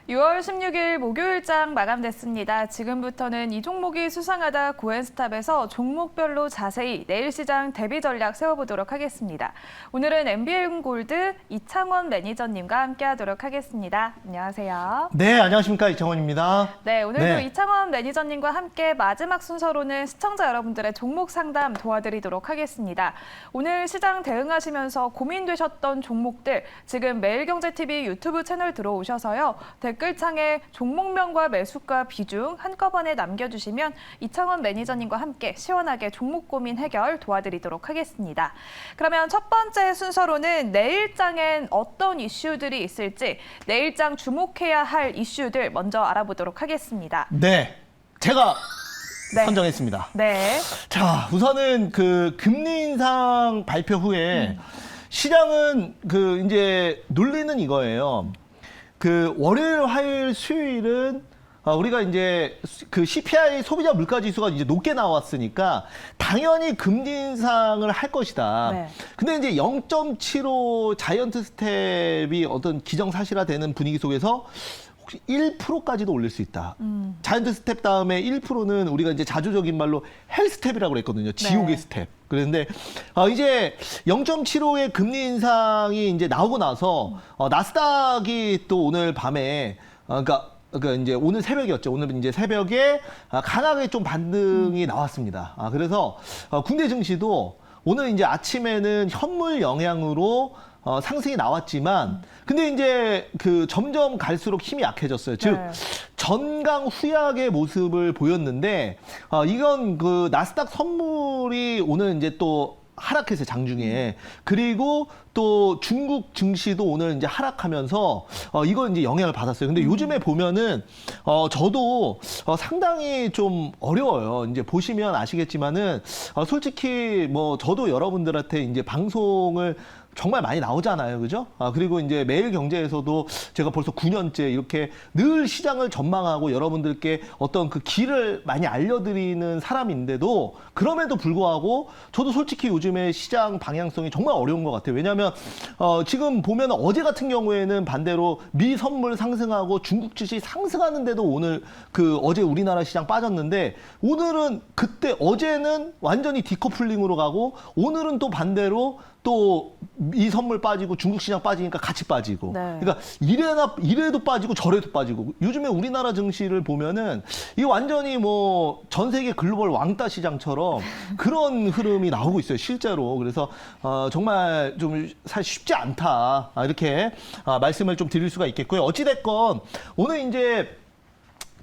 6월 16일 목요일장 마감됐습니다. 지금부터는 이 종목이 수상하다 고엔스탑에서 종목별로 자세히 내일 시장 대비 전략 세워보도록 하겠습니다. 오늘은 MBN골드 이창원 매니저님과 함께하도록 하겠습니다. 안녕하세요. 네, 안녕하십니까. 이창원입니다. 네, 오늘도 이창원 매니저님과 함께 마지막 순서로는 시청자 여러분들의 종목 상담 도와드리도록 하겠습니다. 오늘 시장 대응하시면서 고민되셨던 종목들 지금 매일경제TV 유튜브 채널 들어오셔서요. 댓글창에 종목명과 매수가 비중 한꺼번에 남겨주시면 이창원 매니저님과 함께 시원하게 종목 고민 해결 도와드리도록 하겠습니다. 그러면 첫 번째 순서로는 내일장엔 어떤 이슈들이 있을지 내일장 주목해야 할 이슈들 먼저 알아보도록 하겠습니다. 네, 제가 선정했습니다. 네. 자, 우선은 그 금리 인상 발표 후에 시장은 이제 논리는 이거예요. 월요일, 화요일, 수요일은 우리가 이제 CPI 소비자 물가 지수가 이제 높게 나왔으니까 당연히 금리 인상을 할 것이다. 네. 근데 이제 0.75 자이언트 스텝이 어떤 기정사실화되는 분위기 속에서 혹시 1%까지도 올릴 수 있다. 자이언트 스텝 다음에 1%는 우리가 이제 자조적인 말로 헬 스텝이라고 그랬거든요. 지옥의 스텝. 그런데 이제 0.75의 금리 인상이 이제 나오고 나서 나스닥이 또 오늘 밤에 그러니까 이제 오늘 새벽이었죠. 오늘 이제 새벽에 강하게 좀 반등이 나왔습니다. 그래서 국내 증시도 오늘 이제 아침에는 현물 영향으로 상승이 나왔지만, 근데 이제 점점 갈수록 힘이 약해졌어요. 즉, 전강 후약의 모습을 보였는데, 이건 나스닥 선물이 오늘 이제 또 하락했어요, 장중에. 그리고 또 중국 증시도 오늘 이제 하락하면서 이거 이제 영향을 받았어요. 근데 요즘에 보면은 저도 상당히 좀 어려워요. 이제 보시면 아시겠지만은 솔직히 뭐 저도 여러분들한테 이제 방송을 정말 많이 나오잖아요. 그죠? 그리고 이제 매일경제에서도 제가 벌써 9년째 이렇게 늘 시장을 전망하고 여러분들께 어떤 그 길을 많이 알려드리는 사람인데도 그럼에도 불구하고 저도 솔직히 요즘에 시장 방향성이 정말 어려운 것 같아요. 왜냐하면 지금 보면 어제 같은 경우에는 반대로 미 선물 상승하고 중국 주식 상승하는데도 오늘 어제 우리나라 시장 빠졌는데 오늘은 어제는 완전히 디커플링으로 가고 오늘은 또 반대로 또 이 선물 빠지고 중국 시장 빠지니까 같이 빠지고. 네. 그러니까 이래도 빠지고 저래도 빠지고. 요즘에 우리나라 증시를 보면은 이 완전히 뭐 전 세계 글로벌 왕따 시장처럼 그런 흐름이 나오고 있어요, 실제로. 그래서 정말 좀 사실 쉽지 않다. 이렇게 말씀을 좀 드릴 수가 있겠고요. 어찌됐건 오늘 이제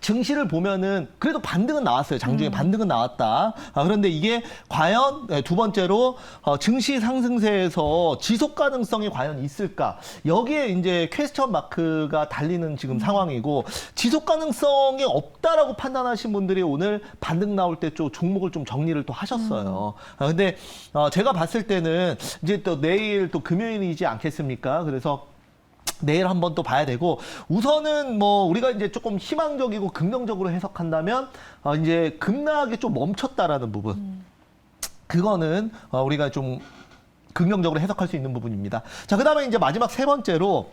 증시를 보면은 그래도 반등은 나왔어요. 장중에 반등은 나왔다. 그런데 이게 과연 두 번째로 증시 상승세에서 지속 가능성이 과연 있을까? 여기에 이제 퀘스천 마크가 달리는 지금 상황이고 지속 가능성이 없다라고 판단하신 분들이 오늘 반등 나올 때 좀 종목을 좀 정리를 또 하셨어요. 근데 제가 봤을 때는 이제 또 내일 또 금요일이지 않겠습니까? 그래서 내일 한번 또 봐야 되고 우선은 뭐 우리가 이제 조금 희망적이고 긍정적으로 해석한다면 이제 급락이 좀 멈췄다라는 부분 그거는 우리가 좀 긍정적으로 해석할 수 있는 부분입니다. 자, 그다음에 이제 마지막 세 번째로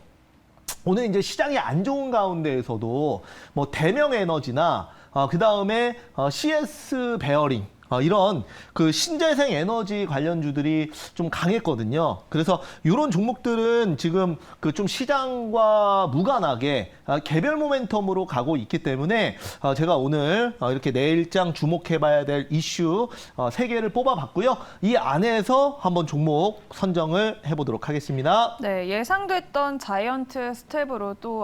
오늘 이제 시장이 안 좋은 가운데에서도 뭐 대명에너지나 그다음에 CS 베어링 이런 신재생 에너지 관련주들이 좀 강했거든요. 그래서 이런 종목들은 지금 좀 시장과 무관하게 개별 모멘텀으로 가고 있기 때문에 제가 오늘 이렇게 내일장 주목해봐야 될 이슈 3개를 뽑아봤고요. 이 안에서 한번 종목 선정을 해보도록 하겠습니다. 네, 예상됐던 자이언트 스텝으로 또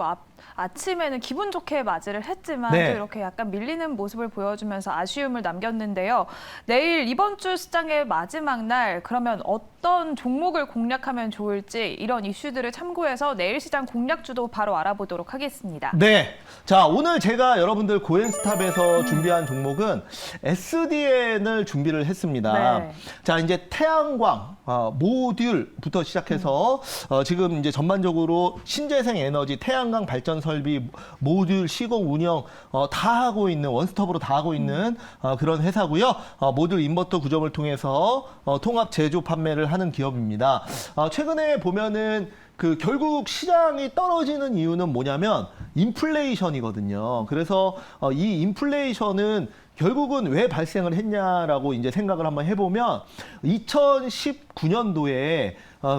아침에는 기분 좋게 맞이를 했지만 또 이렇게 약간 밀리는 모습을 보여주면서 아쉬움을 남겼는데요. 내일 이번 주 시장의 마지막 날 그러면 어떤 종목을 공략하면 좋을지 이런 이슈들을 참고해서 내일 시장 공략주도 바로 알아보도록 하겠습니다. 네. 자, 오늘 제가 여러분들 고엔스탑에서 준비한 종목은 SDN을 준비를 했습니다. 네. 자, 이제 태양광 모듈부터 시작해서 지금 이제 전반적으로 신재생 에너지, 태양광 발전 설비, 모듈, 시공, 운영 다 하고 있는 원스톱으로 다 하고 있는 그런 회사고요. 모듈 인버터 구점을 통해서 통합 제조 판매를 하는 기업입니다. 최근에 보면은 결국 시장이 떨어지는 이유는 뭐냐면 인플레이션이거든요. 그래서 이 인플레이션은 결국은 왜 발생을 했냐라고 이제 생각을 한번 해보면 2019년도에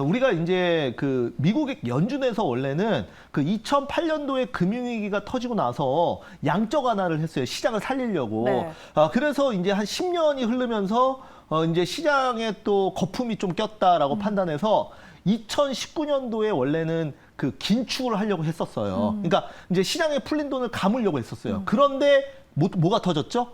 우리가 이제 그 미국의 연준에서 원래는 그 2008년도에 금융위기가 터지고 나서 양적 완화를 했어요. 시장을 살리려고. 네. 그래서 이제 한 10년이 흐르면서 이제 시장에 또 거품이 좀 꼈다라고 판단해서 2019년도에 원래는 그 긴축을 하려고 했었어요. 그러니까 이제 시장에 풀린 돈을 감으려고 했었어요. 그런데 뭐가 터졌죠?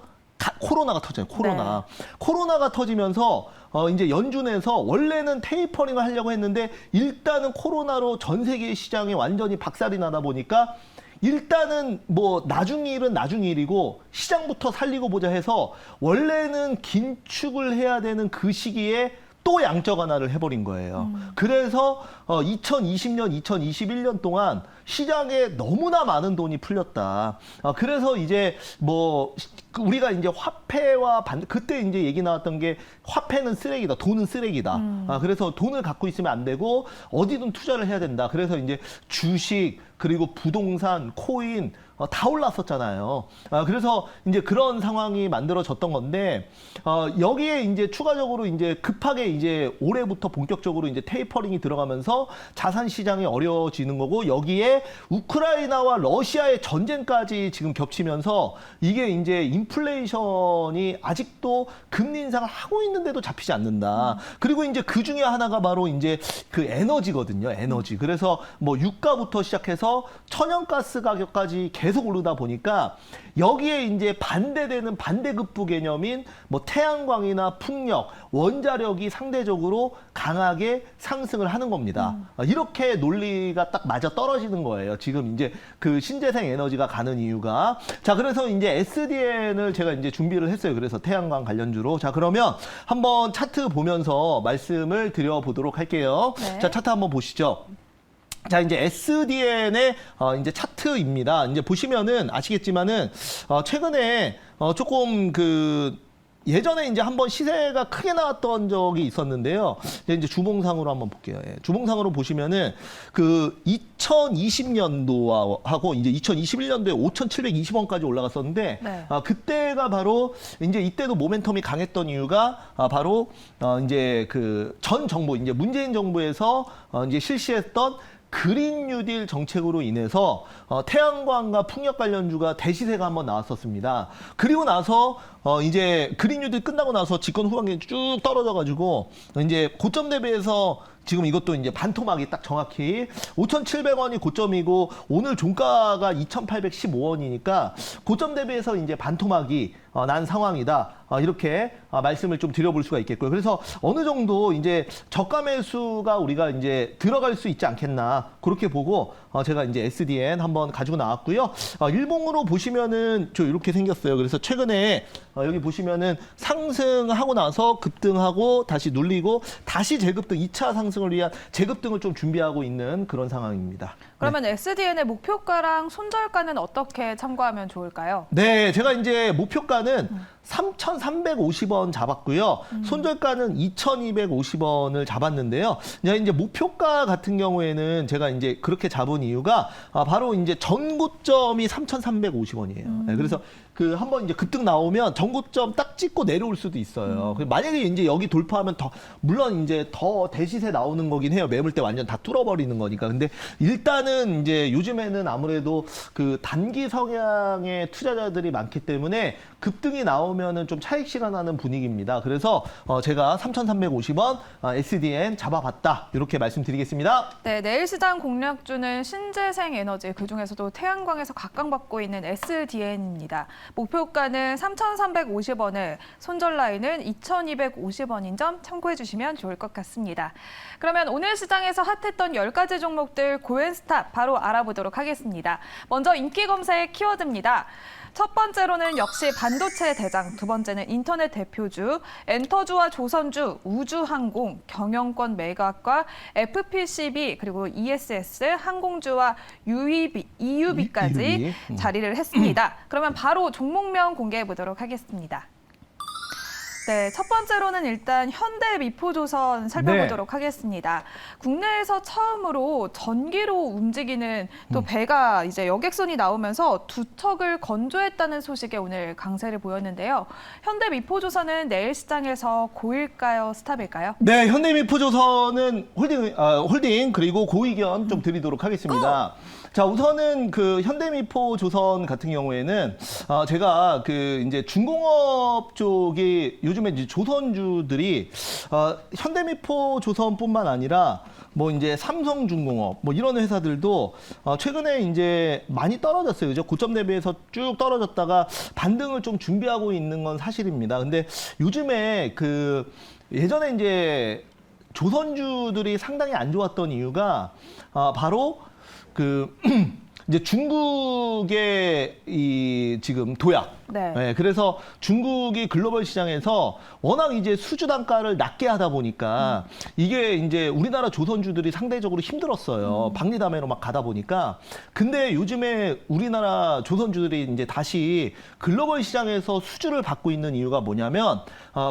코로나가 터져요. 코로나. 네. 코로나가 터지면서 이제 연준에서 원래는 테이퍼링을 하려고 했는데 일단은 코로나로 전 세계 시장이 완전히 박살이 나다 보니까 일단은 뭐 나중 일은 나중 일이고 시장부터 살리고 보자 해서 원래는 긴축을 해야 되는 그 시기에 또 양적 완화를 해버린 거예요. 그래서 2020년, 2021년 동안 시장에 너무나 많은 돈이 풀렸다. 그래서 이제 뭐 우리가 이제 화폐와 그때 이제 얘기 나왔던 게 화폐는 쓰레기다, 돈은 쓰레기다. 그래서 돈을 갖고 있으면 안 되고 어디든 투자를 해야 된다. 그래서 이제 주식 그리고 부동산, 코인 다 올랐었잖아요. 그래서 이제 그런 상황이 만들어졌던 건데 여기에 이제 추가적으로 이제 급하게 이제 올해부터 본격적으로 이제 테이퍼링이 들어가면서 자산 시장이 어려워지는 거고 여기에 우크라이나와 러시아의 전쟁까지 지금 겹치면서 이게 이제 인플레이션이 아직도 금리 인상을 하고 있는데도 잡히지 않는다. 그리고 이제 그 중에 하나가 바로 이제 그 에너지거든요. 에너지. 그래서 뭐 유가부터 시작해서 천연가스 가격까지 계속 오르다 보니까 여기에 이제 반대되는 반대급부 개념인 뭐 태양광이나 풍력, 원자력이 상대적으로 강하게 상승을 하는 겁니다. 이렇게 논리가 딱 맞아 떨어지는 거예요. 지금 이제 그 신재생 에너지가 가는 이유가. 자, 그래서 이제 SDN을 제가 이제 준비를 했어요. 그래서 태양광 관련주로. 자, 그러면 한번 차트 보면서 말씀을 드려보도록 할게요. 네. 자, 차트 한번 보시죠. 자, 이제 SDN의 이제 차트입니다. 이제 보시면은 아시겠지만은 최근에 조금 예전에 이제 한번 시세가 크게 나왔던 적이 있었는데요. 이제 주봉상으로 한번 볼게요. 예. 주봉상으로 보시면은 그 2020년도하고 이제 2021년도에 5,720원까지 올라갔었는데 네. 그때가 바로 이제 이때도 모멘텀이 강했던 이유가 바로 이제 그 전 정부 이제 문재인 정부에서 이제 실시했던 그린 뉴딜 정책으로 인해서 태양광과 풍력 관련주가 대시세가 한번 나왔었습니다. 그리고 나서 이제 그린 뉴딜 끝나고 나서 집권 후반기에 쭉 떨어져가지고 이제 고점 대비해서 지금 이것도 이제 반토막이 딱 정확히 5,700원이 고점이고 오늘 종가가 2,815원이니까 고점 대비해서 이제 반토막이 난 상황이다. 이렇게 말씀을 좀 드려볼 수가 있겠고요. 그래서 어느 정도 이제 저가 매수가 우리가 이제 들어갈 수 있지 않겠나 그렇게 보고 제가 이제 SDN 한번 가지고 나왔고요. 일봉으로 보시면은 저 이렇게 생겼어요. 그래서 최근에 여기 보시면은 상승하고 나서 급등하고 다시 눌리고 다시 재급등 2차 상승을 위한 재급등을 좀 준비하고 있는 그런 상황입니다. 그러면 SDN의 목표가랑 손절가는 어떻게 참고하면 좋을까요? 네, 제가 이제 목표가는 3,350원 잡았고요. 손절가는 2,250원을 잡았는데요. 이제 목표가 같은 경우에는 제가 이제 그렇게 잡은 이유가 바로 이제 전고점이 3,350원이에요. 네, 그래서 그 한번 이제 급등 나오면 전고점 딱 찍고 내려올 수도 있어요. 만약에 이제 여기 돌파하면 더 물론 이제 더 대시세 나오는 거긴 해요. 매물대 완전 다 뚫어버리는 거니까. 근데 일단은 이제 요즘에는 아무래도 그 단기 성향의 투자자들이 많기 때문에 급등이 나오면은 좀 차익 실현하는 분위기입니다. 그래서 제가 3,350원 SDN 잡아봤다 이렇게 말씀드리겠습니다. 네, 내일 시장 공략주는 신재생 에너지, 그중에서도 태양광에서 각광받고 있는 SDN입니다. 목표가는 3,350원을, 손절 라인은 2,250원인 점 참고해 주시면 좋을 것 같습니다. 그러면 오늘 시장에서 핫했던 10가지 종목들 고앤스탑 바로 알아보도록 하겠습니다. 먼저 인기 검색 키워드입니다. 첫 번째로는 역시 반도체 대장, 두 번째는 인터넷 대표주, 엔터주와 조선주, 우주항공, 경영권 매각과 FPCB, 그리고 ESS, 항공주와 EUB까지 자리를 했습니다. 그러면 바로 종목명 공개해 보도록 하겠습니다. 네, 첫 번째로는 일단 현대미포조선 살펴보도록 하겠습니다. 국내에서 처음으로 전기로 움직이는 또 배가 이제 여객선이 나오면서 두 척을 건조했다는 소식에 오늘 강세를 보였는데요. 현대미포조선은 내일 시장에서 고일까요, 스탑일까요? 네, 현대미포조선은 홀딩 그리고 고의견 좀 드리도록 하겠습니다. 자, 우선은 그 현대미포조선 같은 경우에는 제가 그 이제 중공업 쪽이 요즘에 이제 조선주들이 현대미포조선뿐만 아니라 뭐 이제 삼성중공업 뭐 이런 회사들도 최근에 이제 많이 떨어졌어요. 그죠? 고점 대비해서 쭉 떨어졌다가 반등을 좀 준비하고 있는 건 사실입니다. 근데 요즘에 그 예전에 이제 조선주들이 상당히 안 좋았던 이유가 바로 그 이제 중국의 이 지금 도약. 네. 그래서 중국이 글로벌 시장에서 워낙 이제 수주 단가를 낮게 하다 보니까 이게 이제 우리나라 조선주들이 상대적으로 힘들었어요. 박리담회로 막 가다 보니까. 근데 요즘에 우리나라 조선주들이 이제 다시 글로벌 시장에서 수주를 받고 있는 이유가 뭐냐면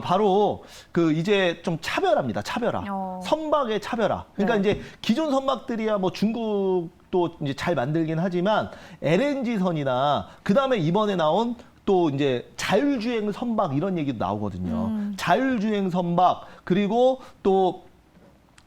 바로 그 이제 좀 차별화입니다. 차별화. 선박의 차별화. 그러니까 네. 이제 기존 선박들이야 뭐 중국 또 이제 잘 만들긴 하지만 LNG선이나 그다음에 이번에 나온 또 이제 자율주행 선박 이런 얘기도 나오거든요. 자율주행 선박 그리고 또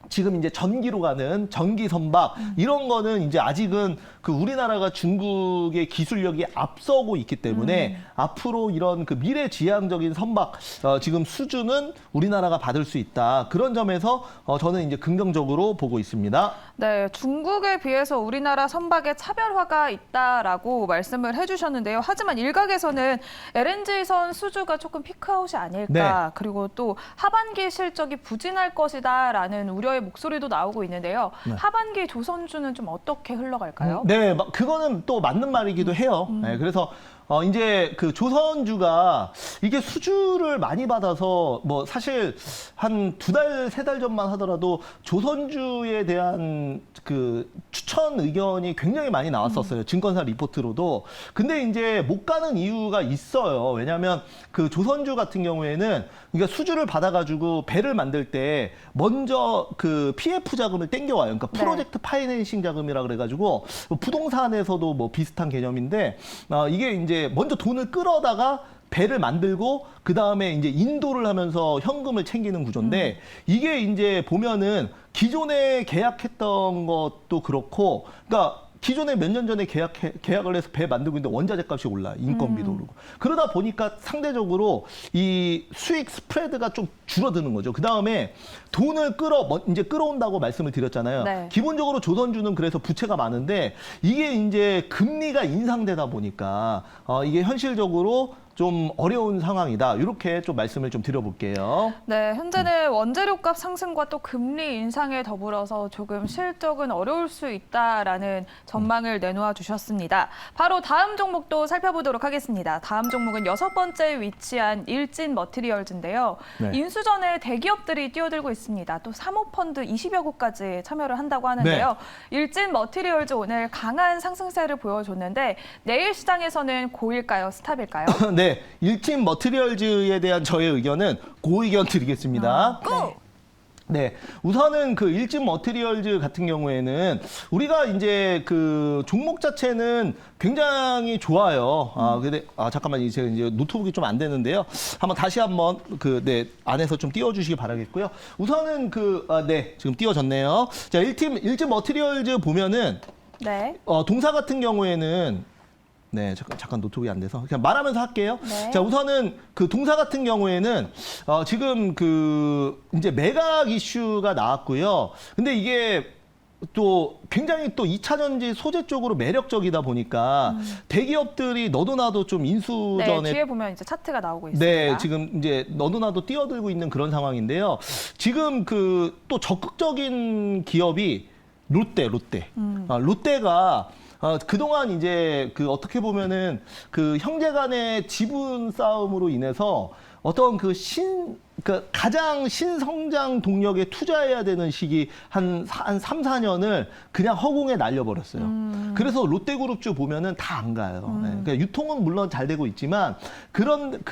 지금 이제 전기로 가는 전기 선박 이런 거는 이제 아직은 그 우리나라가 중국의 기술력이 앞서고 있기 때문에 앞으로 이런 그 미래지향적인 선박 지금 수주는 우리나라가 받을 수 있다. 그런 점에서 저는 이제 긍정적으로 보고 있습니다. 네, 중국에 비해서 우리나라 선박의 차별화가 있다라고 말씀을 해주셨는데요. 하지만 일각에서는 LNG선 수주가 조금 피크아웃이 아닐까, 네. 그리고 또 하반기 실적이 부진할 것이다라는 우려의 목소리도 나오고 있는데요. 네. 하반기 조선주는 좀 어떻게 흘러갈까요? 네, 그거는 또 맞는 말이기도 해요. 네, 그래서 이제 그 조선주가 이게 수주를 많이 받아서 뭐 사실 한 2달, 3달 전만 하더라도 조선주에 대한 그 추천 의견이 굉장히 많이 나왔었어요. 증권사 리포트로도. 근데 이제 못 가는 이유가 있어요. 왜냐하면 그 조선주 같은 경우에는 그러니까 수주를 받아가지고 배를 만들 때 먼저 그 PF 자금을 땡겨와요. 그러니까 네. 프로젝트 파이낸싱 자금이라 그래가지고 부동산에서도 뭐 비슷한 개념인데 이게 이제 먼저 돈을 끌어다가 배를 만들고 그 다음에 이제 인도를 하면서 현금을 챙기는 구조인데 이게 이제 보면은 기존에 계약했던 것도 그렇고, 그러니까 기존에 몇 년 전에 계약을 해서 배 만들고 있는데 원자재 값이 올라, 인건비도 오르고. 그러다 보니까 상대적으로 이 수익 스프레드가 좀 줄어드는 거죠. 그 다음에 돈을 이제 끌어온다고 말씀을 드렸잖아요. 네. 기본적으로 조선주는 그래서 부채가 많은데 이게 이제 금리가 인상되다 보니까 이게 현실적으로 좀 어려운 상황이다. 이렇게 좀 말씀을 좀 드려볼게요. 네, 현재는 원재료값 상승과 또 금리 인상에 더불어서 조금 실적은 어려울 수 있다라는 전망을 내놓아 주셨습니다. 바로 다음 종목도 살펴보도록 하겠습니다. 다음 종목은 6번째에 위치한 일진 머티리얼즈인데요. 네. 인수전에 대기업들이 뛰어들고 있습니다. 또 사모펀드 20여 곳까지 참여를 한다고 하는데요. 일진 머티리얼즈 오늘 강한 상승세를 보여줬는데 내일 시장에서는 고일까요, 스탑일까요? 네, 일진 머티리얼즈에 대한 저의 의견은 고의견 드리겠습니다. 네, 우선은 그 일진 머티리얼즈 같은 경우에는 우리가 이제 그 종목 자체는 굉장히 좋아요. 근데 잠깐만 제가 이제 노트북이 좀 안 되는데요. 다시 한번 네, 안에서 좀 띄워주시기 바라겠고요. 우선은 네, 지금 띄워졌네요. 자, 일진 머티리얼즈 보면은 네. 동사 같은 경우에는 네, 잠깐 노트북이 안 돼서 그냥 말하면서 할게요. 네. 자, 우선은 그 동사 같은 경우에는 지금 이제 매각 이슈가 나왔고요. 근데 이게 또 굉장히 또 2차 전지 소재 쪽으로 매력적이다 보니까 대기업들이 너도 나도 좀 인수전에 네, 뒤에 보면 이제 차트가 나오고 있습니다. 네, 지금 이제 너도 나도 뛰어들고 있는 그런 상황인데요. 지금 또 적극적인 기업이 롯데. 롯데가 그동안 이제 어떻게 보면은 형제 간의 지분 싸움으로 인해서 어떤 그러니까 가장 신성장 동력에 투자해야 되는 시기 한 3, 4년을 그냥 허공에 날려버렸어요. 그래서 롯데그룹주 보면은 다 안 가요. 네. 그러니까 유통은 물론 잘 되고 있지만 그런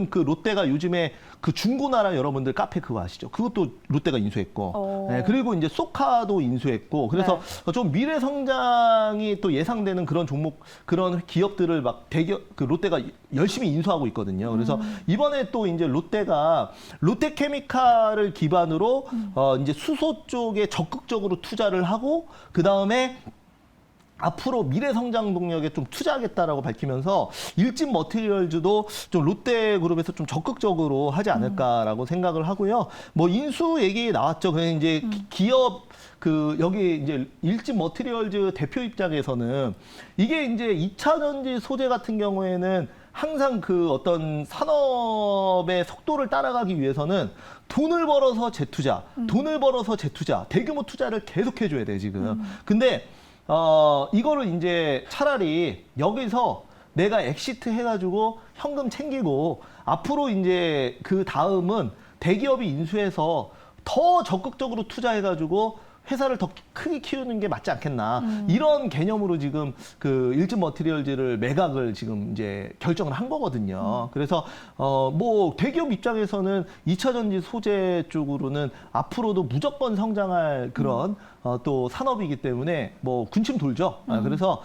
그 롯데가 요즘에 그 중고나라 여러분들 카페 그거 아시죠? 그것도 롯데가 인수했고, 네. 그리고 이제 소카도 인수했고, 그래서 네. 좀 미래 성장이 또 예상되는 그런 종목, 그런 기업들을 막 그 롯데가 열심히 인수하고 있거든요. 그래서 이번에 또 이제 롯데가 롯데케미칼을 기반으로 이제 수소 쪽에 적극적으로 투자를 하고 그 다음에 앞으로 미래 성장 동력에 좀 투자하겠다라고 밝히면서 일진 머티리얼즈도 좀 롯데그룹에서 좀 적극적으로 하지 않을까라고 생각을 하고요. 뭐 인수 얘기 나왔죠. 그냥 이제 기업 그 여기 이제 일진 머티리얼즈 대표 입장에서는 이게 이제 2차 전지 소재 같은 경우에는 항상 그 어떤 산업의 속도를 따라가기 위해서는 돈을 벌어서 재투자, 돈을 벌어서 재투자, 대규모 투자를 계속 해줘야 돼 지금. 근데 이거를 이제 차라리 여기서 내가 엑시트 해가지고 현금 챙기고 앞으로 이제 그 다음은 대기업이 인수해서 더 적극적으로 투자해가지고 회사를 더 크게 키우는 게 맞지 않겠나. 이런 개념으로 지금 그 일진 머티리얼즈를 매각을 지금 이제 결정을 한 거거든요. 그래서 뭐 대기업 입장에서는 2차 전지 소재 쪽으로는 앞으로도 무조건 성장할 그런 또 산업이기 때문에 뭐 군침 돌죠. 그래서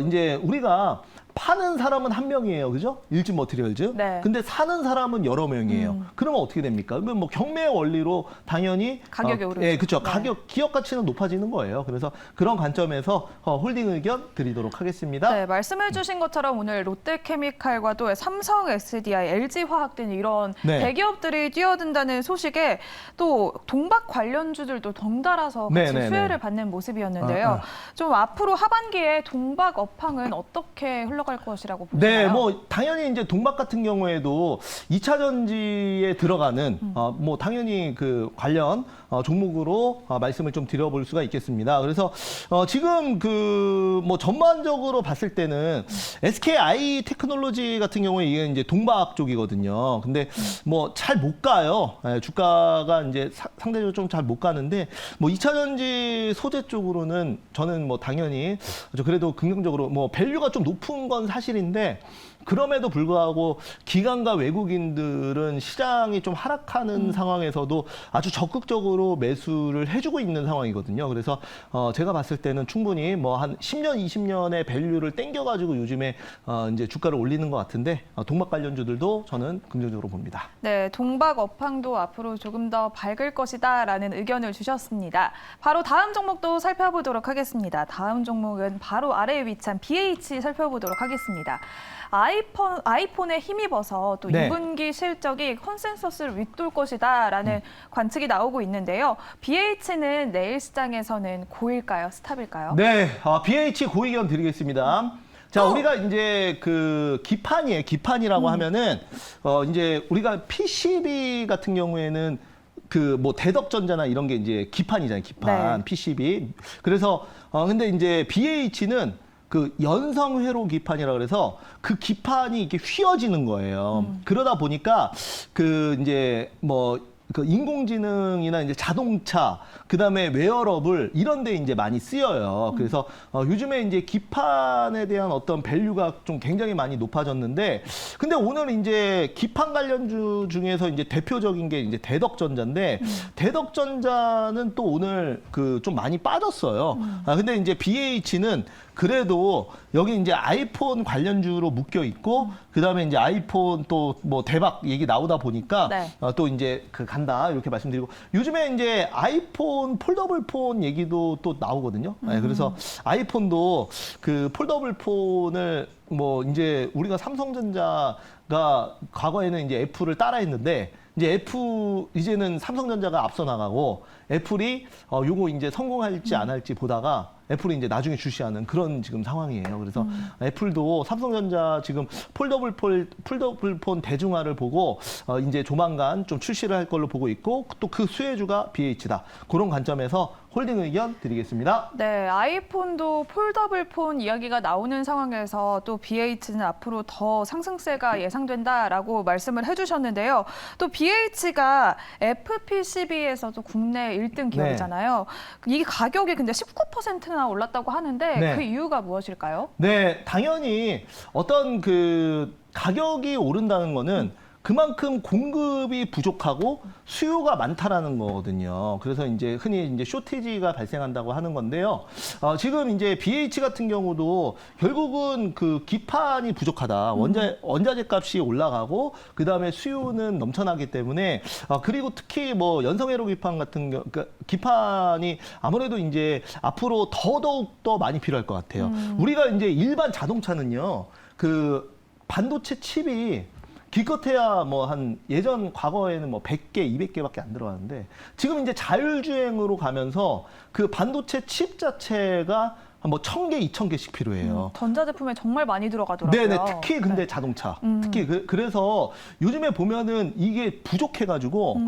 이제 우리가 파는 사람은 한 명이에요. 그죠? 일진 머티리얼즈. 네. 근데 사는 사람은 여러 명이에요. 그러면 어떻게 됩니까? 그러면 뭐 경매 원리로 당연히 가격이 오르죠. 예, 그렇죠. 네. 가격 기업 가치는 높아지는 거예요. 그래서 그런 관점에서 홀딩 의견 드리도록 하겠습니다. 네, 말씀해주신 것처럼 오늘 롯데케미칼과도 삼성 SDI, LG화학 등 이런 네. 대기업들이 뛰어든다는 소식에 또 동박 관련주들도 덩달아서 같이 네, 수혜를 받는 모습이었는데요. 좀 앞으로 하반기에 동박 업황은 어떻게 흘러갈 것이라고 보시나요? 네, 뭐 당연히 이제 동박 같은 경우에도 2차 전지에 들어가는 뭐 당연히 그 관련 종목으로 말씀을 좀 드려볼 수가 있겠습니다. 그래서 지금 그 뭐 전반적으로 봤을 때는 SKI 테크놀로지 같은 경우에 이게 이제 동박 쪽이거든요. 근데 뭐 잘 못 가요. 예, 주가가 이제 상대적으로 좀 잘 못 가는데 뭐 2차 전지 소재 쪽으로는 저는 뭐 당연히 그래도 긍정적으로 뭐 밸류가 좀 높은 건 사실인데 그럼에도 불구하고 기관과 외국인들은 시장이 좀 하락하는 상황에서도 아주 적극적으로 매수를 해주고 있는 상황이거든요. 그래서 제가 봤을 때는 충분히 뭐 한 10년, 20년의 밸류를 땡겨가지고 요즘에 이제 주가를 올리는 것 같은데 동박 관련주들도 저는 긍정적으로 봅니다. 네, 동박 업황도 앞으로 조금 더 밝을 것이다라는 의견을 주셨습니다. 바로 다음 종목도 살펴보도록 하겠습니다. 다음 종목은 바로 아래에 위치한 BH 살펴보도록 하겠습니다. 아이폰에 힘입어서 또 네. 2분기 실적이 컨센서스를 윗돌 것이다라는 관측이 나오고 있는데요. BH는 내일 시장에서는 고일까요? 스탑일까요? 네, BH 고의견 드리겠습니다. 자, 우리가 이제 그 기판이라고 하면은 이제 우리가 PCB 같은 경우에는 그 뭐 대덕전자나 이런 게 이제 기판이잖아요. 기판, 네. PCB. 그래서 근데 이제 BH는 그 연성회로 기판이라 그래서 그 기판이 이렇게 휘어지는 거예요. 그러다 보니까 그 이제 뭐 그 인공지능이나 이제 자동차, 그다음에 웨어러블 이런 데 이제 많이 쓰여요. 그래서 요즘에 이제 기판에 대한 어떤 밸류가 좀 굉장히 많이 높아졌는데 근데 오늘 이제 기판 관련주 중에서 이제 대표적인 게 이제 대덕전자인데 대덕전자는 또 오늘 그 좀 많이 빠졌어요. 근데 이제 BH는 그래도 여기 이제 아이폰 관련주로 묶여 있고 그다음에 이제 아이폰 또 뭐 대박 얘기 나오다 보니까 네. 또 이제 그 간다 이렇게 말씀드리고 요즘에 이제 아이폰 폴더블 폰 얘기도 또 나오거든요. 네, 그래서 아이폰도 그 폴더블 폰을 뭐 이제 우리가 삼성전자가 과거에는 이제 애플을 따라했는데 이제 이제는 삼성전자가 앞서 나가고 애플이 요거 이제 성공할지 안 할지 보다가 애플이 이제 나중에 출시하는 그런 지금 상황이에요. 그래서 애플도 삼성전자 지금 폴더블 폰 대중화를 보고 이제 조만간 좀 출시를 할 걸로 보고 있고 또 그 수혜주가 BH다. 그런 관점에서 홀딩 의견 드리겠습니다. 네, 아이폰도 폴더블 폰 이야기가 나오는 상황에서 또 BH는 앞으로 더 상승세가 예상된다라고 말씀을 해주셨는데요. 또 BH가 FPCB에서도 국내 1등 기업이잖아요. 이게 가격이 근데 19%나 올랐다고 하는데 네. 그 이유가 무엇일까요? 네, 당연히 어떤 그 가격이 오른다는 거는 그만큼 공급이 부족하고 수요가 많다라는 거거든요. 그래서 이제 흔히 이제 쇼티지가 발생한다고 하는 건데요. 지금 이제 BH 같은 경우도 결국은 그 기판이 부족하다. 원자재 값이 올라가고 그 다음에 수요는 넘쳐나기 때문에 그리고 특히 뭐 연성회로 기판 같은 경우 그러니까 기판이 아무래도 이제 앞으로 더더욱 더 많이 필요할 것 같아요. 우리가 이제 일반 자동차는요, 그 반도체 칩이 기껏해야 뭐 한 예전 과거에는 뭐 100개, 200개밖에 안 들어갔는데 지금 이제 자율주행으로 가면서 그 반도체 칩 자체가 뭐 1000개, 2000개씩 필요해요. 전자제품에 정말 많이 들어가더라고요. 네네, 특히 근데 자동차. 특히 그래서 요즘에 보면은 이게 부족해가지고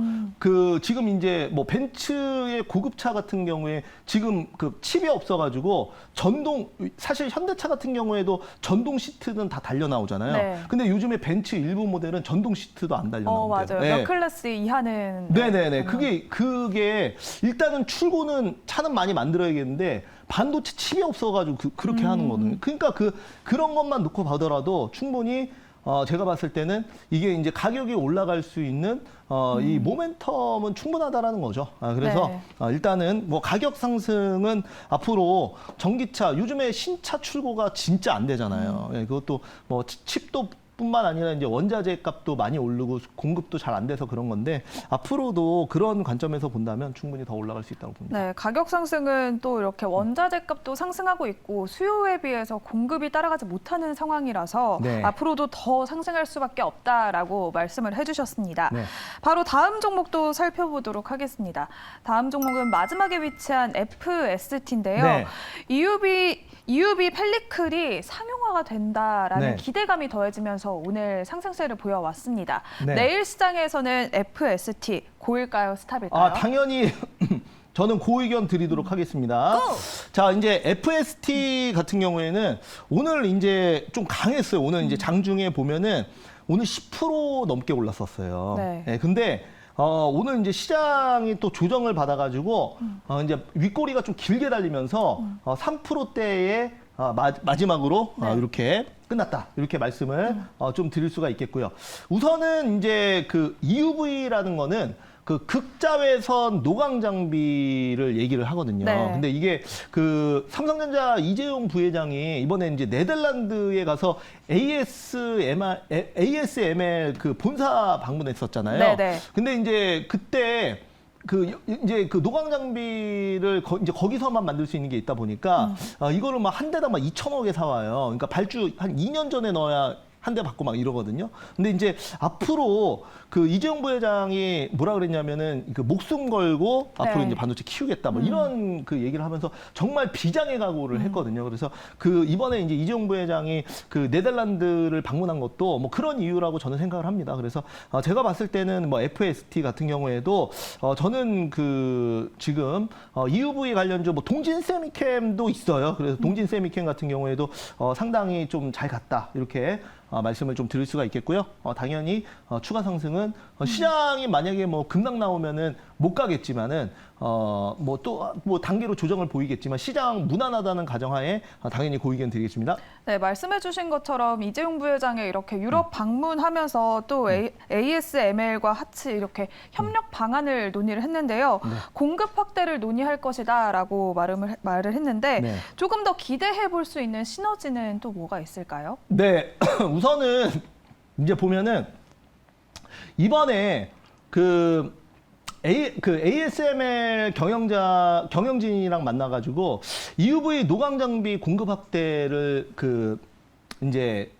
그 지금 이제 뭐 벤츠의 고급차 같은 경우에 지금 그 칩이 없어가지고 사실 현대차 같은 경우에도 전동 시트는 다 달려 나오잖아요. 네. 근데 요즘에 벤츠 일부 모델은 전동 시트도 안 달려 나오는데. 맞아요. 몇 클래스 이하는. 네네네. 그게 일단은 출고는 차는 많이 만들어야겠는데 반도체 칩이 없어가지고 그렇게 하는 거거든요. 그러니까 그런 것만 놓고 보더라도 충분히 제가 봤을 때는 이게 이제 가격이 올라갈 수 있는 이 모멘텀은 충분하다라는 거죠. 그래서 네. 일단은 뭐 가격 상승은 앞으로 전기차 요즘에 신차 출고가 진짜 안 되잖아요. 예, 그것도 뭐 칩도 뿐만 아니라 이제 원자재 값도 많이 오르고 공급도 잘 안 돼서 그런 건데 앞으로도 그런 관점에서 본다면 충분히 더 올라갈 수 있다고 봅니다. 네, 가격 상승은 또 이렇게 원자재 값도 상승하고 있고 수요에 비해서 공급이 따라가지 못하는 상황이라서 네. 앞으로도 더 상승할 수밖에 없다라고 말씀을 해주셨습니다. 네. 바로 다음 종목도 살펴보도록 하겠습니다. 다음 종목은 마지막에 위치한 FST인데요. 네. EUV 펠리클이 상용화가 된다라는 네. 기대감이 더해지면서 오늘 상승세를 보여왔습니다. 네. 내일 시장에서는 FST 고일까요, 스탑일까요? 당연히 저는 그 의견 드리도록 하겠습니다. 자, 이제 FST 같은 경우에는 오늘 이제 좀 강했어요. 오늘 이제 장중에 보면은 오늘 10% 넘게 올랐었어요. 네. 근데 오늘 이제 시장이 또 조정을 받아가지고 이제 윗꼬리가 좀 길게 달리면서 3%대에 마지막으로 네. 이렇게 끝났다. 이렇게 말씀을 좀 드릴 수가 있겠고요. 우선은 이제 그 EUV라는 거는 그 극자외선 노광 장비를 얘기를 하거든요. 네. 근데 이게 그 삼성전자 이재용 부회장이 이번에 이제 네덜란드에 가서 ASML 그 본사 방문했었잖아요. 네네. 근데 이제 그때 이제 그 노광 장비를 이제 거기서만 만들 수 있는 게 있다 보니까 이거를 막 한 대당 막 2천억에 사와요. 그러니까 발주 한 2년 전에 넣어야 한 대 받고 막 이러거든요. 근데 이제 앞으로 그 이재용 부회장이 뭐라 그랬냐면은 그 목숨 걸고 앞으로 네. 이제 반도체 키우겠다 뭐 이런 그 얘기를 하면서 정말 비장의 각오를 했거든요. 그래서 그 이번에 이제 이재용 부회장이 그 네덜란드를 방문한 것도 뭐 그런 이유라고 저는 생각을 합니다. 그래서 제가 봤을 때는 뭐 FST 같은 경우에도 저는 그 지금 EUV 관련주 뭐 동진 세미캠도 있어요. 그래서 동진 세미캠 같은 경우에도 상당히 좀 잘 갔다 이렇게 말씀을 좀 드릴 수가 있겠고요. 당연히 추가 상승은 시장이 만약에 뭐 급락 나오면은 못 가겠지만은 뭐 또 뭐 단계로 조정을 보이겠지만 시장 무난하다는 가정하에 당연히 그 의견 드리겠습니다. 네, 말씀해주신 것처럼 이재용 부회장이 이렇게 유럽 방문하면서 또 ASML과 하츠 이렇게 협력 방안을 논의를 했는데요. 네. 공급 확대를 논의할 것이다라고 말을 했는데 네. 조금 더 기대해 볼 수 있는 시너지는 또 뭐가 있을까요? 네, 우선은 이제 보면은 이번에 그 ASML 경영진이랑 만나가지고 EUV 노광 장비 공급 확대를 이제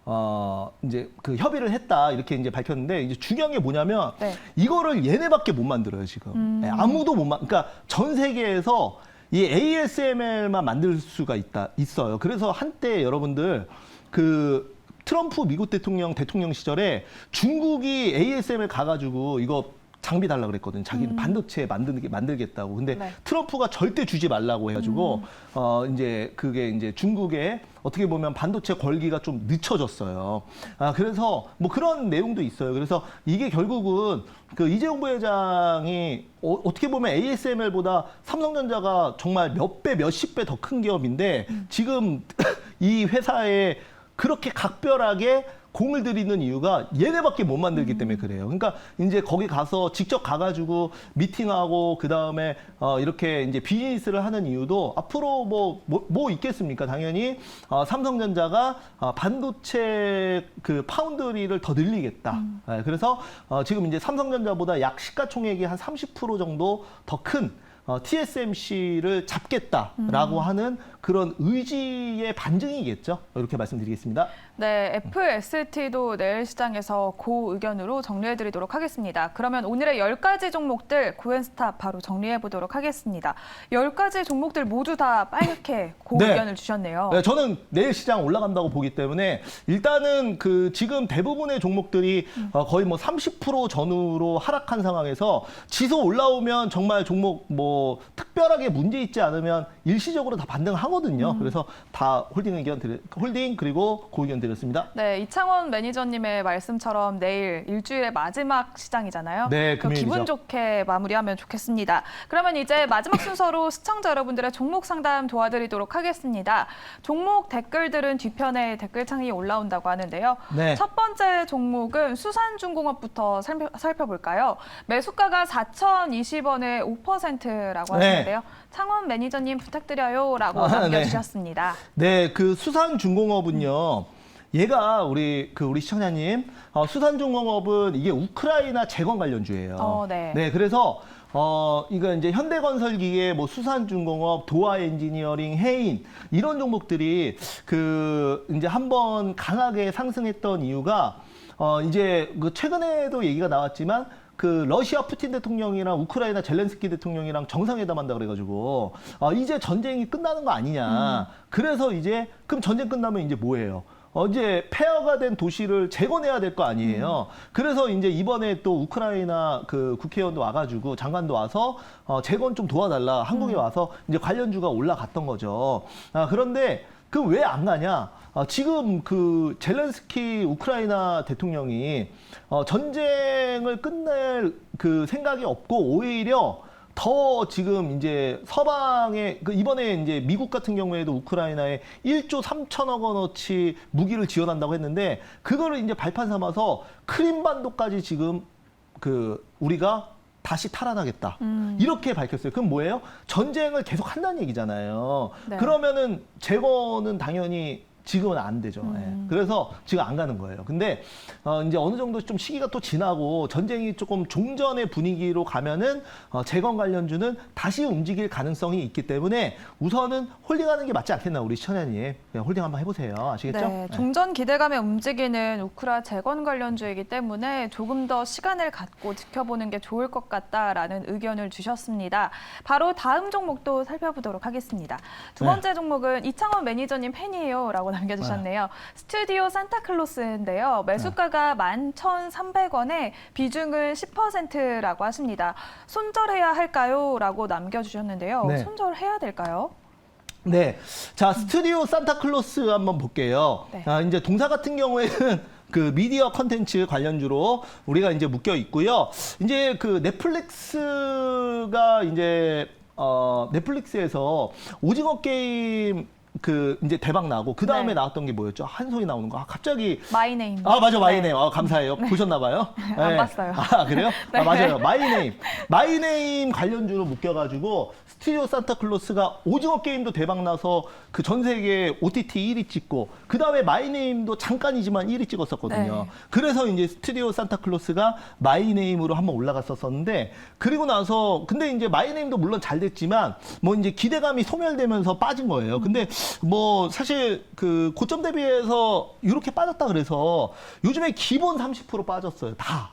그 협의를 했다 이렇게 이제 밝혔는데 이제 중요한 게 뭐냐면 네. 이거를 얘네밖에 못 만들어요 지금. 네, 아무도 그러니까 전 세계에서 이 ASML만 만들 수가 있어요. 그래서 한때 여러분들 그 트럼프 미국 대통령 시절에 중국이 ASML 가가지고 이거 장비 달라 그랬거든요. 자기는 반도체 만들겠다고. 근데 네. 트럼프가 절대 주지 말라고 해가지고 이제 그게 이제 중국에 어떻게 보면 반도체 걸기가 좀 늦춰졌어요. 그래서 뭐 그런 내용도 있어요. 그래서 이게 결국은 그 이재용 부회장이 어떻게 보면 ASML보다 삼성전자가 정말 몇 배, 몇십 배 더 큰 기업인데 지금 이 회사에 그렇게 각별하게 공을 들이는 이유가 얘네밖에 못 만들기 때문에 그래요. 그러니까 이제 거기 가서 직접 가가지고 미팅하고 그 다음에 이렇게 이제 비즈니스를 하는 이유도 앞으로 뭐 있겠습니까? 당연히 삼성전자가 반도체 그 파운드리를 더 늘리겠다. 네, 그래서 지금 이제 삼성전자보다 약 시가총액이 한 30% 정도 더 큰 TSMC를 잡겠다라고 하는 그런 의지의 반증이겠죠. 이렇게 말씀드리겠습니다. 네, FST도 내일 시장에서 고 의견으로 정리해드리도록 하겠습니다. 그러면 오늘의 10가지 종목들 고엔스탑 바로 정리해보도록 하겠습니다. 10가지 종목들 모두 다 빨갛게 고 네. 의견을 주셨네요. 네, 저는 내일 시장 올라간다고 보기 때문에 일단은 그 지금 대부분의 종목들이 거의 뭐 30% 전후로 하락한 상황에서 지수 올라오면 정말 종목 뭐 특별하게 문제 있지 않으면 일시적으로 다 반등하거든요. 그래서 다 홀딩 그리고 고 의견 드렸습니다. 네, 이창원 매니저님의 말씀처럼 내일 일주일의 마지막 시장이잖아요. 네, 그럼 금요일이죠. 기분 좋게 마무리하면 좋겠습니다. 그러면 이제 마지막 순서로 시청자 여러분들의 종목 상담 도와드리도록 하겠습니다. 종목 댓글들은 뒤편에 댓글창이 올라온다고 하는데요. 네. 첫 번째 종목은 수산중공업부터 살펴볼까요? 매수가가 4,020원에 5%라고 네. 하시는데요. 창원 매니저님 부탁드려요라고 네. 남겨주셨습니다. 네, 그 수산중공업은요. 얘가 우리 시청자님, 수산중공업은 이게 우크라이나 재건 관련주예요. 네. 네, 그래서 이거 이제 현대건설기계, 뭐 수산중공업, 도화엔지니어링, 해인 이런 종목들이 그 이제 한번 강하게 상승했던 이유가 이제 그 최근에도 얘기가 나왔지만. 그 러시아 푸틴 대통령이랑 우크라이나 젤렌스키 대통령이랑 정상회담한다 그래가지고 이제 전쟁이 끝나는 거 아니냐. 그래서 이제 그럼 전쟁 끝나면 이제 뭐예요? 이제 폐허가 된 도시를 재건해야 될 거 아니에요. 그래서 이제 이번에 또 우크라이나 그 국회의원도 와가지고 장관도 와서 재건 좀 도와달라. 한국에 와서 이제 관련주가 올라갔던 거죠. 그런데 그 왜 안 가냐? 지금 그 젤렌스키 우크라이나 대통령이 전쟁을 끝낼 그 생각이 없고 오히려 더 지금 이제 서방에 그 이번에 이제 미국 같은 경우에도 우크라이나에 1조 3천억 원어치 무기를 지원한다고 했는데 그거를 이제 발판 삼아서 크림반도까지 지금 그 우리가 다시 탈환하겠다. 이렇게 밝혔어요. 그럼 뭐예요? 전쟁을 계속 한다는 얘기잖아요. 네. 그러면은 재건은 당연히 지금은 안 되죠. 예. 그래서 지금 안 가는 거예요. 근데 이제 어느 정도 좀 시기가 또 지나고 전쟁이 조금 종전의 분위기로 가면은 재건 관련주는 다시 움직일 가능성이 있기 때문에 우선은 홀딩하는 게 맞지 않겠나 우리 시청자님. 그냥 홀딩 한번 해보세요. 아시겠죠? 네, 종전 기대감에 움직이는 우크라 재건 관련주이기 때문에 조금 더 시간을 갖고 지켜보는 게 좋을 것 같다라는 의견을 주셨습니다. 바로 다음 종목도 살펴보도록 하겠습니다. 두 번째 종목은 이창원 매니저님 팬이에요라고 남겨주셨네요. 스튜디오 산타클로스인데요. 매수가가 11,300원에 비중은 10%라고 하십니다. 손절해야 할까요? 라고 남겨주셨는데요. 네. 손절해야 될까요? 네. 자, 스튜디오 산타클로스 한번 볼게요. 네. 이제 동사 같은 경우에는 그 미디어 컨텐츠 관련주로 우리가 이제 묶여 있고요. 이제 그 넷플릭스가 이제 넷플릭스에서 오징어 게임 그 이제 대박 나고 그 다음에 네. 나왔던 게 뭐였죠? 한 소리 나오는 거. 갑자기 마이네임. 맞아, 마이네임. 네. 감사해요. 보셨나 봐요. 안 봤어요. 그래요? 네. 맞아요. 마이네임 관련주로 묶여가지고 스튜디오 산타클로스가 오징어 게임도 대박 나서 그 전 세계 OTT 1위 찍고 그 다음에 마이네임도 잠깐이지만 1위 찍었었거든요. 네. 그래서 이제 스튜디오 산타클로스가 마이네임으로 한번 올라갔었는데 그리고 나서 근데 이제 마이네임도 물론 잘 됐지만 뭐 이제 기대감이 소멸되면서 빠진 거예요. 근데 뭐 사실 그 고점 대비해서 이렇게 빠졌다 그래서 요즘에 기본 30% 빠졌어요. 다.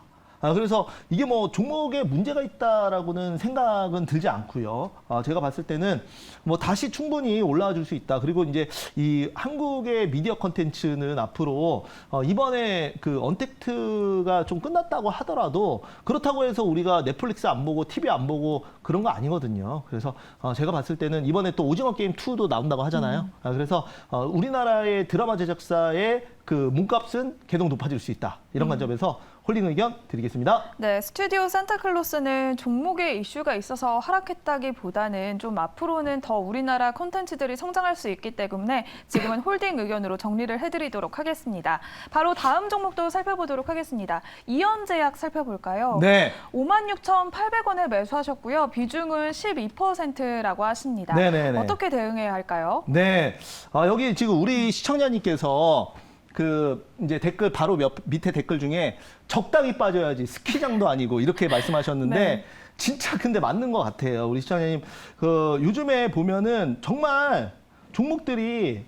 그래서 이게 뭐 종목에 문제가 있다라고는 생각은 들지 않고요. 제가 봤을 때는 뭐 다시 충분히 올라와 줄 수 있다. 그리고 이제 이 한국의 미디어 콘텐츠는 앞으로 이번에 그 언택트가 좀 끝났다고 하더라도 그렇다고 해서 우리가 넷플릭스 안 보고 TV 안 보고 그런 거 아니거든요. 그래서 제가 봤을 때는 이번에 또 오징어 게임 2도 나온다고 하잖아요. 그래서 우리나라의 드라마 제작사의 그 몸값은 계속 높아질 수 있다. 이런 관점에서 홀딩 의견 드리겠습니다. 네, 스튜디오 산타클로스는 종목에 이슈가 있어서 하락했다기보다는 좀 앞으로는 더 우리나라 콘텐츠들이 성장할 수 있기 때문에 지금은 홀딩 의견으로 정리를 해드리도록 하겠습니다. 바로 다음 종목도 살펴보도록 하겠습니다. 이현제약 살펴볼까요? 네. 56,800원에 매수하셨고요. 비중은 12%라고 하십니다. 네네네. 어떻게 대응해야 할까요? 네. 여기 지금 우리 시청자님께서 그 이제 댓글 바로 밑에 댓글 중에 적당히 빠져야지 스키장도 아니고 이렇게 말씀하셨는데 네. 진짜 근데 맞는 것 같아요. 우리 시청자님 그 요즘에 보면은 정말 종목들이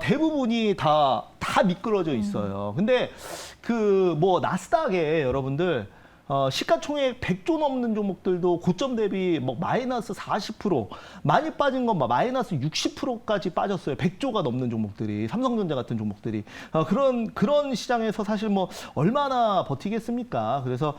대부분이 다 미끄러져 있어요. 근데 그 뭐 나스닥에 여러분들 시가총액 100조 넘는 종목들도 고점 대비 뭐 마이너스 40%, 많이 빠진 건 마이너스 60%까지 빠졌어요. 100조가 넘는 종목들이, 삼성전자 같은 종목들이. 그런 시장에서 사실 뭐 얼마나 버티겠습니까? 그래서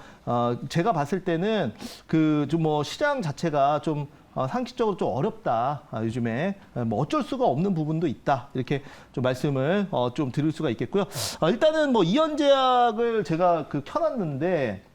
제가 봤을 때는 그 좀 뭐 시장 자체가 좀 상식적으로 좀 어렵다. 요즘에 뭐 어쩔 수가 없는 부분도 있다. 이렇게 좀 말씀을 좀 드릴 수가 있겠고요. 일단은 뭐 이현제약을 제가 그 켜놨는데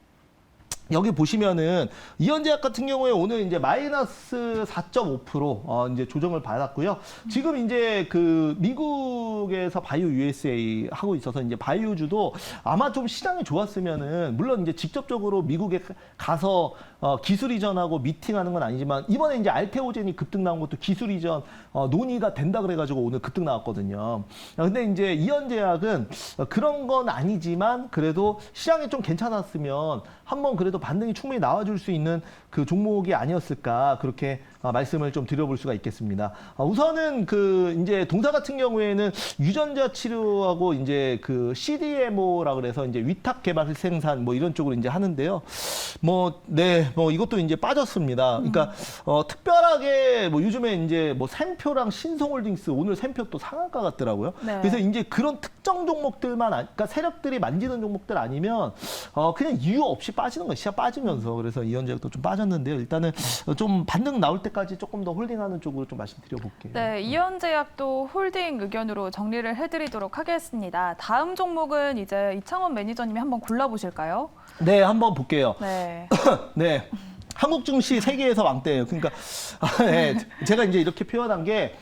여기 보시면은 이현제약 같은 경우에 오늘 이제 마이너스 4.5% 이제 조정을 받았고요. 지금 이제 그 미국에서 바이오 USA 하고 있어서 이제 바이오주도 아마 좀 시장이 좋았으면은 물론 이제 직접적으로 미국에 가서 기술 이전하고 미팅하는 건 아니지만 이번에 이제 알테오젠이 급등 나온 것도 기술 이전 논의가 된다 그래가지고 오늘 급등 나왔거든요. 근데 이제 이현제약은 그런 건 아니지만 그래도 시장이 좀 괜찮았으면 한번 그래도 반등이 충분히 나와줄 수 있는 그 종목이 아니었을까 그렇게 말씀을 좀 드려볼 수가 있겠습니다. 우선은 그 이제 동사 같은 경우에는 유전자 치료하고 이제 그 CDMO라 그래서 이제 위탁 개발 생산 뭐 이런 쪽으로 이제 하는데요. 뭐 이것도 이제 빠졌습니다. 그러니까 특별하게 뭐 요즘에 이제 뭐 샘표랑 신성홀딩스 오늘 샘표 또 상한가 같더라고요. 네. 그래서 이제 그런 특정 종목들만 그러니까 세력들이 만지는 종목들 아니면 그냥 이유 없이 빠지는 거예요. 시장 빠지면서. 그래서 이현제약도 좀 빠졌는데요. 일단은 좀 반등 나올 때까지 조금 더 홀딩하는 쪽으로 좀 말씀드려 볼게요. 네, 이현제약도 홀딩 의견으로 정리를 해드리도록 하겠습니다. 다음 종목은 이제 이창원 매니저님이 한번 골라보실까요? 네, 한번 볼게요. 네. 네. 한국 증시 세계에서 왕대예요. 그러니까 네, 제가 이제 이렇게 표현한 게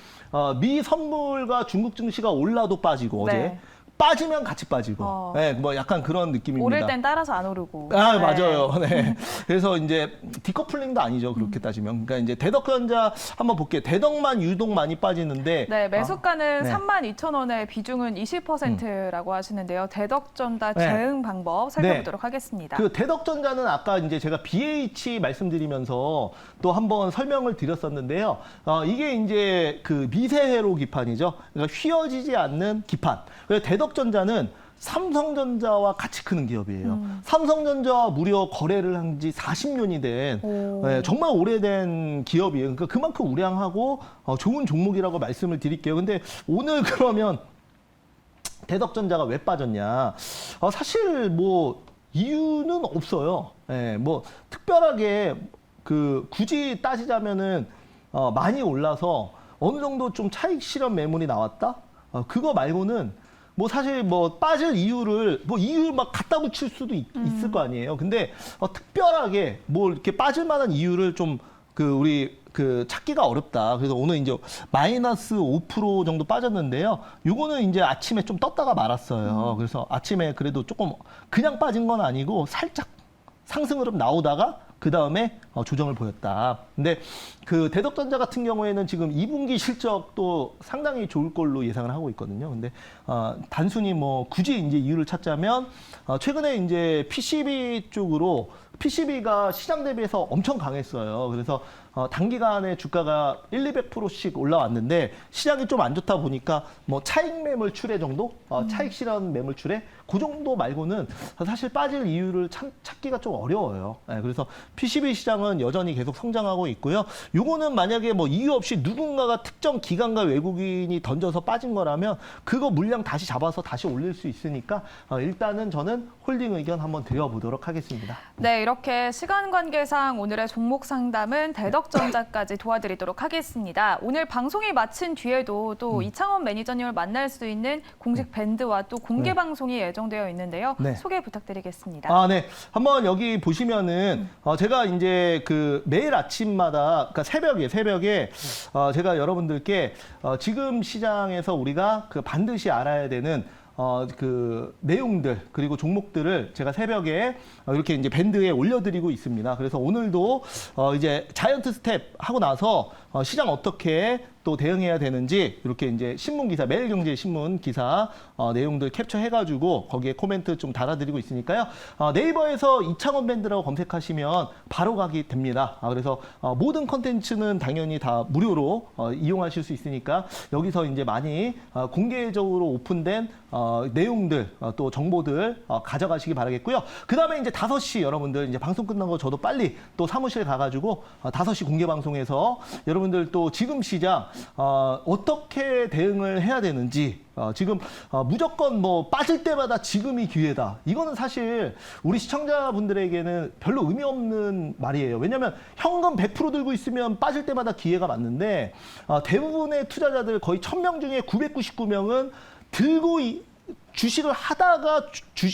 미 선물과 중국 증시가 올라도 빠지고 네. 어제 빠지면 같이 빠지고, 네, 뭐 약간 그런 느낌입니다. 오를 땐 따라서 안 오르고. 아, 네. 맞아요. 네. 그래서 이제 디커플링도 아니죠. 그렇게 따지면. 그러니까 이제 대덕전자 한번 볼게요. 대덕만 유독 많이 빠지는데. 네, 매수가는 네. 32,000원에 비중은 20%라고 하시는데요. 대덕전자 네. 대응 방법 살펴보도록 하겠습니다. 그 대덕전자는 아까 이제 제가 BH 말씀드리면서 또 한번 설명을 드렸었는데요. 이게 이제 그 미세회로 기판이죠. 그러니까 휘어지지 않는 기판. 그래서 대덕전자는 삼성전자와 같이 크는 기업이에요. 삼성전자와 무려 거래를 한 지 40년이 된 네, 정말 오래된 기업이에요. 그러니까 그만큼 우량하고 좋은 종목이라고 말씀을 드릴게요. 근데 오늘 그러면 대덕전자가 왜 빠졌냐? 사실 뭐 이유는 없어요. 예, 뭐 특별하게 그 굳이 따지자면은 많이 올라서 어느 정도 좀 차익 실현 매물이 나왔다? 그거 말고는 뭐 사실 뭐 빠질 이유를 뭐 이유 막 갖다 붙일 수도 있을 거 아니에요. 근데 특별하게 뭐 이렇게 빠질 만한 이유를 좀 그 우리 그 찾기가 어렵다. 그래서 오늘 이제 마이너스 5% 정도 빠졌는데요. 요거는 이제 아침에 좀 떴다가 말았어요. 그래서 아침에 그래도 조금 그냥 빠진 건 아니고 살짝 상승 흐름 나오다가 그 다음에 조정을 보였다. 근데 그 대덕전자 같은 경우에는 지금 2분기 실적도 상당히 좋을 걸로 예상을 하고 있거든요. 근데 단순히 뭐 굳이 이제 이유를 찾자면 최근에 이제 PCB 쪽으로 PCB가 시장 대비해서 엄청 강했어요. 그래서 단기간에 주가가 200%씩 올라왔는데 시장이 좀 안 좋다 보니까 뭐 차익 매물 출회 정도? 차익 실현 매물 출회? 그 정도 말고는 사실 빠질 이유를 찾기가 좀 어려워요. 네, 그래서 PCB 시장은 여전히 계속 성장하고 있고요. 요거는 만약에 뭐 이유 없이 누군가가 특정 기관과 외국인이 던져서 빠진 거라면 그거 물량 다시 잡아서 다시 올릴 수 있으니까 일단은 저는 홀딩 의견 한번 드려보도록 하겠습니다. 네, 이렇게 시간 관계상 오늘의 종목 상담은 대덕전자까지 도와드리도록 하겠습니다. 오늘 방송이 마친 뒤에도 또 이창원 매니저님을 만날 수 있는 공식 밴드와 또 공개 방송이 예정되어 있는데요. 네. 소개 부탁드리겠습니다. 네. 한번 여기 보시면은 제가 이제 그 매일 아침마다 그러니까 새벽에 제가 여러분들께 지금 시장에서 우리가 그 반드시 알아야 되는 그 내용들 그리고 종목들을 제가 새벽에 이렇게 이제 밴드에 올려드리고 있습니다. 그래서 오늘도 이제 자이언트 스텝 하고 나서 시장 어떻게 또 대응해야 되는지 이렇게 이제 신문 기사 매일경제신문 기사 내용들 캡처해가지고 거기에 코멘트 좀 달아드리고 있으니까요. 네이버에서 이창원 밴드라고 검색하시면 바로 가기 됩니다. 그래서 모든 컨텐츠는 당연히 다 무료로 이용하실 수 있으니까 여기서 이제 많이 공개적으로 오픈된 내용들 또 정보들 가져가시기 바라겠고요. 그 다음에 이제 5시 여러분들 이제 방송 끝난 거 저도 빨리 또 사무실 가가지고 5시 공개 방송에서 여러분들 또 지금 시장 어떻게 대응을 해야 되는지 지금 무조건 뭐 빠질 때마다 지금이 기회다. 이거는 사실 우리 시청자분들에게는 별로 의미 없는 말이에요. 왜냐하면 현금 100% 들고 있으면 빠질 때마다 기회가 맞는데 대부분의 투자자들 거의 1000명 중에 999명은 들고 주식을 하다가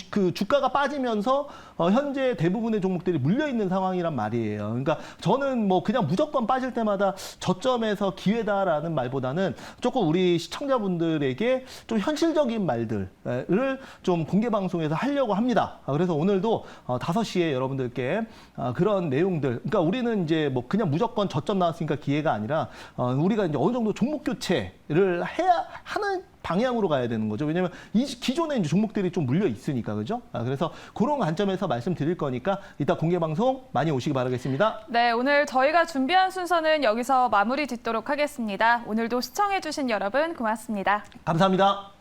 그 주가가 빠지면서 현재 대부분의 종목들이 물려 있는 상황이란 말이에요. 그러니까 저는 뭐 그냥 무조건 빠질 때마다 저점에서 기회다라는 말보다는 조금 우리 시청자분들에게 좀 현실적인 말들을 좀 공개 방송에서 하려고 합니다. 그래서 오늘도 5시에 여러분들께 그런 내용들, 그러니까 우리는 이제 뭐 그냥 무조건 저점 나왔으니까 기회가 아니라 우리가 이제 어느 정도 종목 교체를 해야 하는 방향으로 가야 되는 거죠. 왜냐하면 이 기존에 이제 종목들이 좀 물려 있으니까, 그죠? 그래서 그런 관점에서 말씀드릴 거니까 이따 공개 방송 많이 오시기 바라겠습니다. 네, 오늘 저희가 준비한 순서는 여기서 마무리 짓도록 하겠습니다. 오늘도 시청해주신 여러분 고맙습니다. 감사합니다.